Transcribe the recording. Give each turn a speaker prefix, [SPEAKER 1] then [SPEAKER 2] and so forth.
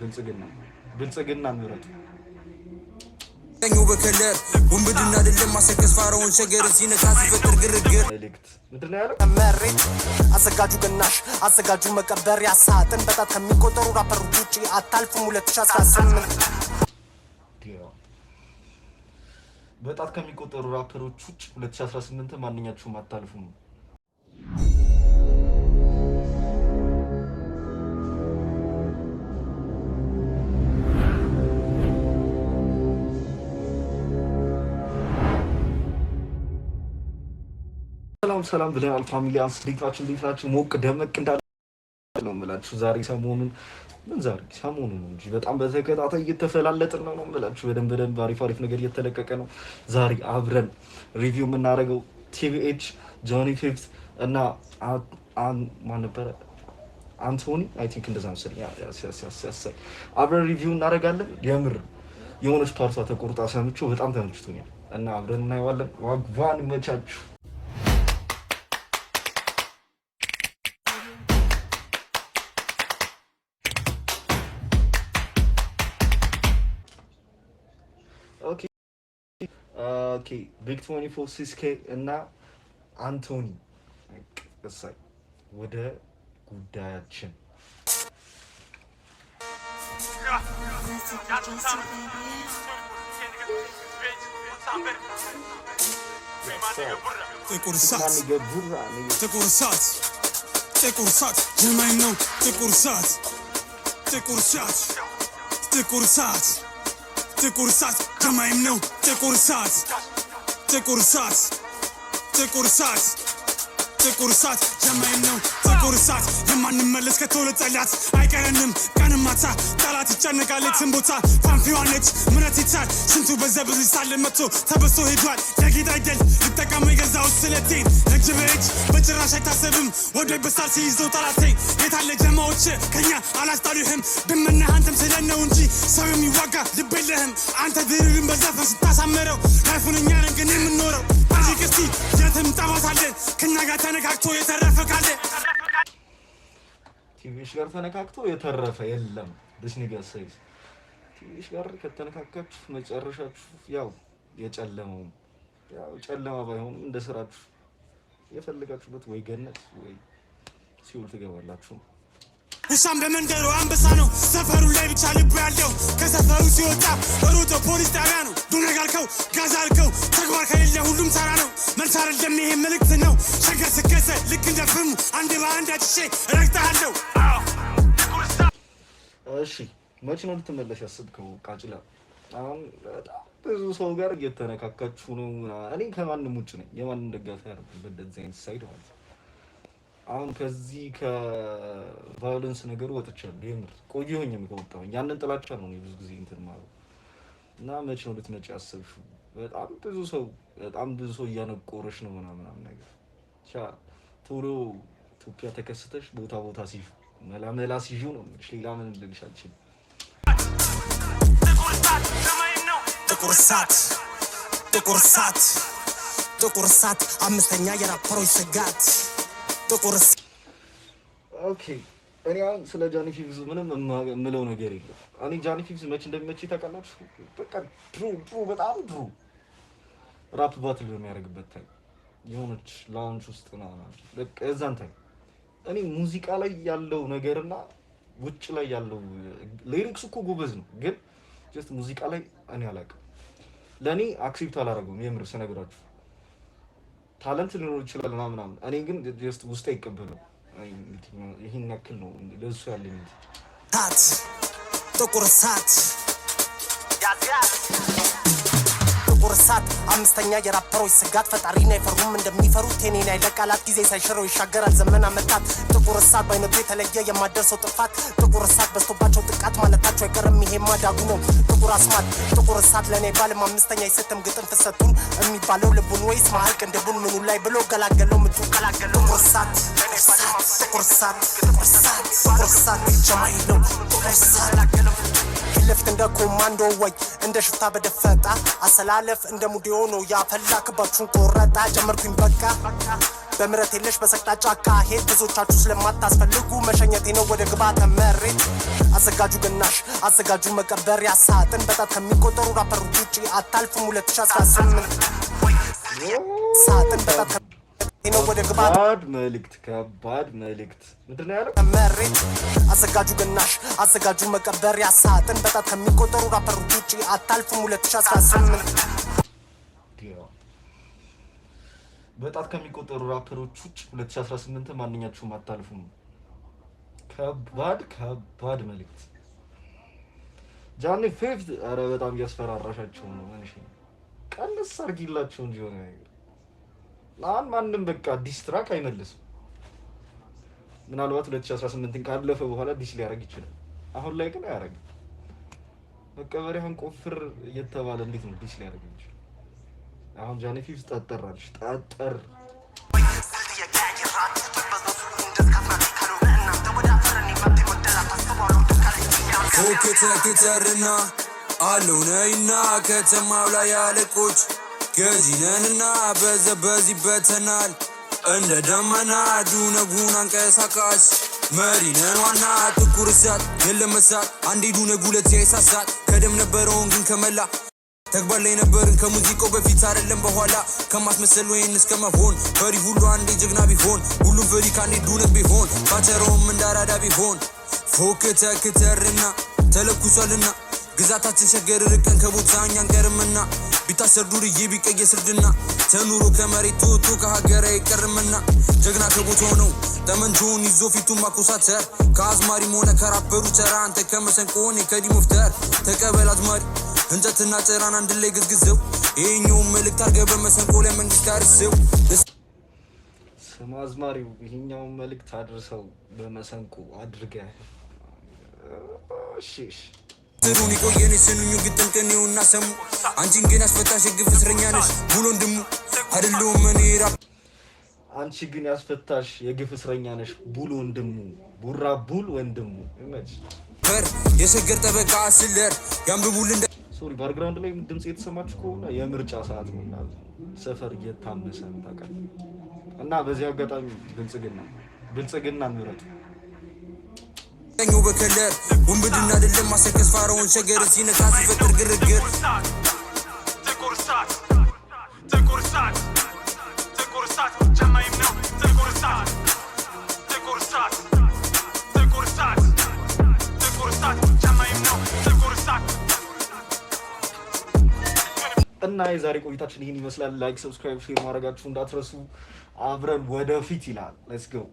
[SPEAKER 1] ብልጽግና ምረጡ
[SPEAKER 2] ተኙ በከለር ወንብድና አይደለም ማሰከስ ፋራውን ሸገር ሲነካ ሲፈጥር ግርግር
[SPEAKER 1] መልእክት ምንድነው ያለው
[SPEAKER 3] መሬት አዘጋጁ ገናሽ አዘጋጁ መቀበሪያ ሳጥን በጣት ከሚቆጠሩ ራፐሮች ውጪ አታልፉም 2018
[SPEAKER 1] በጣት ከሚቆጠሩ ራፐሮች ውጪ 2018 ማንኛችሁም አታልፉም ሰላም ብለናል ፋሚሊያንስ ዲክላችን ሞቅ ደመቅ እንዳለው ማለት ዛሬ ሰሞኑን እንጂ በጣም በተከታታይ እየተፈላለጥን ነው ማለት በደንብ አሪፍ ነገር እየተለቀቀ ነው ዛሬ አብረን ሪቪው የምናደርገው ቲቪኤች ጆኒ ፊፍዝ እና ማን ነበር አንቶኒ አይ ቲንክ እንደዛ መሰለኝ ያስ አብረን ሪቪው እናደርጋለን የምር የሆነች ፓርቷ ተቆርጣ ሰምቼው በጣም ተመችቶኛል እና አብረን እናየዋለን ዋግቫን መቻችሁ Okay, Big 24 6K እና አንቶኒ እሰይ ወደ ጉዳያችን
[SPEAKER 2] ጥቁር ሳት ጀማይ ነው ጥቁር ሳት ጀማይም ነው ጥቁር ሳት ጀማይም ነው ጥቁር ሳት የማንመለስ ከተወለጠላት አይቀረንም ቀንም ማታ ጠላት ይጨነቃል የትም ቦታ ፋንፊዋነች ምረት ይቻል ስንቱ በዘብዝ ሳለ መጥቶ ተበስቶ ሄዷል ለጌጥ አይደል ልጠቀመው የገዛው ስለቴን እጅ በእጅ በጭራሽ አይታሰብም ወደ በሳል ሲይዘው ጠላቴ የታለ ጀማዎች ከኛ አላስጣሉህም ድመነህ አንተም ስለነው እንጂ ሰው የሚዋጋ ልብ የለህም አንተ ድርርን በዘፈን ስታሳምረው ላይፉን እኛ ነን ግን የምንኖረው በዚህ ቅስቲ የትም ጠባሳለን ከኛ ጋር ተነካክቶ የተረፈ ካለ
[SPEAKER 1] ቲቪሽ ጋር ተነካክቶ የተረፈ የለም this nigga says ቲቪሽ ጋር ከተነካካችሁ መጨረሻችሁ ያው የጨለመው ያው ጨለማ ባይሆንም እንደ ስራችሁ የፈልጋችሁበት ወይ ገነት ወይ ሲኦል ትገባላችሁ
[SPEAKER 2] እሻም በመንደሩ አንበሳ ነው ሰፈሩ ላይ ብቻ ልቡ ያለው ከሰፈሩ ሲወጣ ሩጦ ፖሊስ ጣቢያ ነው ዱነጋልከው ጋዛልከው ተግባር ከሌለ ሁሉም ተራ ነው መልስ አይደለም ይሄ መልእክት ነው ሸገር ስከሰ ልክ እንደ ፍሙ አንድ በአንድ አጭሼ ረግጠሃለሁ
[SPEAKER 1] እሺ መቼ ነው ልትመለሽ ያስብከው ቃጭላ አሁን ብዙ ሰው ጋር እየተነካካችሁ ነው እኔ ከማንም ውጭ ነኝ የማንም ደጋፊ አይደለም በደዚህ አይነት ሳይድ ማለት አሁን ከዚህ ከቫዮለንስ ነገር ወጥቻለሁ የምር ቆየሁኝም ከወጣሁ ያንን ጥላቻ ነው ብዙ ጊዜ እንትን ማለት እና መቼ ነው ልትመጪ ያሰብሽው በጣም ብዙ ሰው እያነቆረሽ ነው ምናምን ነገር ቶሎ ኢትዮጵያ ተከስተሽ ቦታ ሲሹ መላ ሲሹ ነው ሌላ ምን ልልሽ አልችልም
[SPEAKER 3] ጥቁር ሳት አምስተኛ የራፐሮች ስጋት
[SPEAKER 1] ኦኬ እኔ አሁን ስለ ጆኒ ፊፍዝ ምንም የምለው ነገር የለም እኔ ጆኒ ፊፍዝ መቼ እንደሚመችኝ ታውቃላችሁ በቃ ድሮ በጣም ድሮ ራፕ ባትል በሚያደርግበት ታይም የሆነች ላውንጅ ውስጥ ነው በቃ እዛን ታይም እኔ ሙዚቃ ላይ ያለው ነገርና ውጭ ላይ ያለው ሊሪክስ እኮ ጎበዝ ነው ግን ጀስት ሙዚቃ ላይ እኔ አላውቅም ለኔ አክሴፕት አላደረገውም የምር ስነግራችሁ ታለንት ሊኖር ይችላል ምናምን እኔ ግን ጀስት ውስጥ አይቀበለው ይሄን ያክል ነው ለሱ ያለኝ
[SPEAKER 3] ጥቁር ሳት አምስተኛ የራፐሮች ስጋት ፈጣሪና ይፈሩም እንደሚፈሩት ቴኔና ይለቃላት ጊዜ ሳይሽረው ይሻገራል ዘመን አመታት ጥቁር ሳት ባይነቱ የተለየ የማደርሰው ጥፋት ጥቁር ሳት በስቶባቸው ጥቃት ማለታቸው አይቀርም ይሄማ ዳጉ ነው ጥቁር አስማት ጥቁር ሳት ለኔ ባለም አምስተኛ ይሰተም ግጥም ፍሰቱን የሚባለው ልቡን ወይስ ማህል ቅንድቡን ምኑ ላይ ብሎ ገላገለው ምቱ ጥቁር ሳት ጀማይ ነው ጥቁር ሳት ለፍት እንደ ኮማንዶ ወይ እንደ ሽፍታ በደፈጣ አሰላለፍ እንደ ሙዲዮ ነው ያፈላክባችሁን ቆረጣ ጀመርኩኝ በቃ በምረት የለሽ በሰቅጣጫ አካሄድ ብዙዎቻችሁ ስለማታስፈልጉ መሸኘቴ ነው ወደ ግባተ መሬት አዘጋጁ ገናሽ አዘጋጁ መቀበሪያ ሳጥን በጣት ከሚቆጠሩ ራፐሮች ውጪ አታልፉም 2018 ሳጥን በጣት ነው ወደ ግባተ
[SPEAKER 1] ከባድ መልእክት ምንድነው ያለው
[SPEAKER 3] መሬት አዘጋጁ ገናሽ አዘጋጁ መቀበሪያ ሳጥን በጣት ከሚቆጠሩ ራፐሮች ውጪ አታልፉም 2018
[SPEAKER 1] በጣት ከሚቆጠሩ ራፐሮች ውጭ 2018 ማንኛችሁም አታልፉም። ከባድ መልእክት ጃኒ ፊፍዝ። አረ በጣም እያስፈራራሻቸው ነው። እንሽ ቀንስ አርጊላቸው እንጂ ሆነ ማንም በቃ ዲስትራክ አይመልስም። ምናልባት 2018 ካለፈ በኋላ ዲስ ሊያደርግ ይችላል። አሁን ላይ ግን አያደርግም። መቀበሪያህን ቆፍር እየተባለ እንዴት ነው ዲስ ሊያደርግ ይችላል? አሁን ጃኒ ፊፍዝ ጠጠራለች ጠጠር
[SPEAKER 2] ከተርና አለው ነይና ከተማው ላይ ያለቆች ገዚነንና በዘበዚበተናል እንደ ደመና ዱነጉን አንቀሳቃሽ መሪነን ዋና ጥቁር እሳት የለመሳት አንዴ ዱነጉ ለተሳሳት ከደም ነበረውን ግን ከመላ ተግባር ላይ ነበርን ከሙዚቃው በፊት አይደለም በኋላ ከማስመሰል ወይን እስከ መሆን ፈሪ ሁሉ አንዴ ጀግና ቢሆን ሁሉም ፈሪ ካንዴ ዱነት ቢሆን ባቸሮም እንዳራዳ ቢሆን ፎከተክተርና ተለኩሷልና ግዛታችን ሸገር ርቀን ከቦታኛን ቀርምና ቢታሰር ዱርዬ ቢቀየ ስርድና ተኑሮ ከመሬት ወጥቶ ከሀገር አይቀርምና ጀግና ከቦታው ነው ጠመንጆን ይዞ ፊቱን ማኮሳተር ከአዝማሪም ሆነ ከራፐሩ ተራ አንተ ከመሰንቆን ከዲ ሙፍተር ተቀበል አዝማሪ እንጨትና ጭራን አንድ ላይ ግዝግዘው ይሄኛውን መልእክት አድርገህ በመሰንቆ ላይ መንግስት አርሰው
[SPEAKER 1] ስም አዝማሪው ይሄኛውን መልእክት አድርሰው በመሰንቆ አድርገህ እሺ
[SPEAKER 2] ትሩን ይቆየን ስንኙ ግጥም ቀኔውና ሰሙ አንቺን ግን ያስፈታሽ የግፍ እስረኛ ነሽ ሙሉ ወንድሙ አይደለሁም እኔ ራፕ
[SPEAKER 1] አንቺ ግን ያስፈታሽ የግፍ እስረኛ ነሽ ቡል ወንድሙ ቡራ ቡል ወንድሙ እመጭ
[SPEAKER 2] ፈር የሸገር ጠበቃ አስለር ያንብቡል እንደ
[SPEAKER 1] ሶሪ ባክግራውንድ ላይ ድምጽ የተሰማችሁ ከሆነ የምርጫ ሰዓት ነው እና ሰፈር እየታመሰ ነው ታውቃለህ። እና በዚህ አጋጣሚ ብልጽግና ምረጥ
[SPEAKER 2] ተኛው በከለር ወንብድና አይደለም ማሰከስ ፋራውን ሸገር ሲነካ ሲፈጥር ግርግር ተቆርሳት ጀማይም ነው ተቆርሳት ጀማይም ነው ተቆርሳት
[SPEAKER 1] እና የዛሬ ቆይታችን ይህን ይመስላል። ላይክ፣ ሰብስክራይብ፣ ሼር ማድረጋችሁ እንዳትረሱ። አብረን ወደፊት ይላል። ሌትስ ጎ